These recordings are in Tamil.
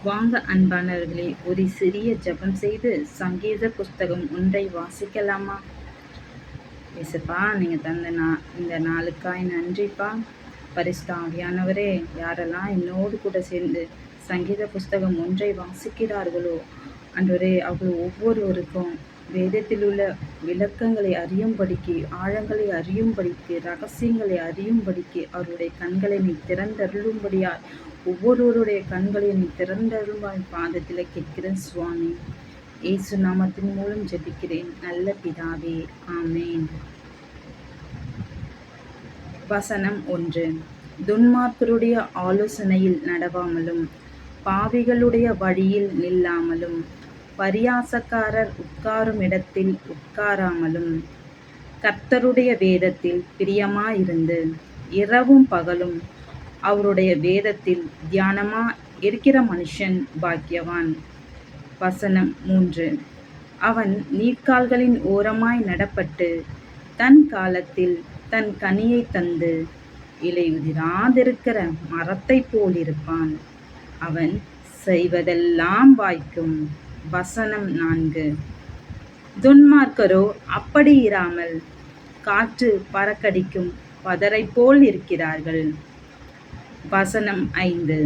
வாங்க அன்பானவர்களே, ஒரு சிறிய ஜெபம் செய்து சங்கீத புஸ்தகம் 1 வாசிக்கலாமா? இயேசுப்பா, நீங்கள் தந்த இந்த நாளுக்காய் நன்றிப்பா. பரிசுத்த ஆவியானவரே, யாரெல்லாம் என்னோடு கூட சேர்ந்து சங்கீத புஸ்தகம் 1 வாசிக்கிறார்களோ ஆண்டவரே, அவர்கள் ஒவ்வொருவருக்கும் வேதத்தில் உள்ள விளக்கங்களை அறியும்படிக்கு, ஆழங்களை அறியும்படிக்கு, ரகசியங்களை அறியும்படிக்கு அவருடைய கண்களை நீ திறந்தருளும்படியாய், ஒவ்வொருவருடைய கண்களை நீ திறந்தருளும் பாதத்தில் கேட்கிறேன் சுவாமி. இயேசு நாமத்தின் மூலம் ஜெபிக்கிறேன் நல்ல பிதாவே, ஆமேன். வசனம் 1. துன்மார்க்கருடைய ஆலோசனையில் நடவாமலும், பாவிகளுடைய வழியில் நில்லாமலும், பரியாசக்காரர் உட்காரும் இடத்தில் உட்காராமலும், கர்த்தருடைய வேதத்தில் பிரியமாயிருந்து இரவும் பகலும் அவருடைய வேதத்தில் தியானமா இருக்கிற மனுஷன் பாக்கியவான். வசனம் 3. அவன் நீர்க்கால்களின் ஓரமாய் நடப்பட்டு தன் காலத்தில் தன் கனியை தந்து இலையுதிராதிருக்கிற மரத்தை போலிருப்பான். அவன் செய்வதெல்லாம் வாய்க்கும். வசனம் 4. துன்மார்க்கரோ அப்படி இராமல் காற்று பறக்கடிக்கும் பதரை போல் இருக்கிறார்கள். வசனம் 5.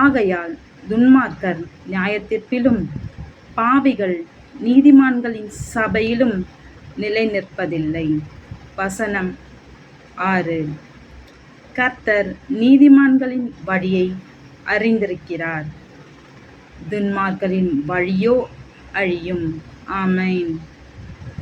ஆகையால் துன்மார்க்கர் நியாயத்தீர்ப்பிலும் பாவிகள் நீதிமான்களின் சபையிலும் நிலை நிற்பதில்லை. வசனம் 6. கர்த்தர் நீதிமான்களின் வழியை அறிந்திருக்கிறார், துன்மார்க்கரின் வழியோ அழியும். ஆமென்.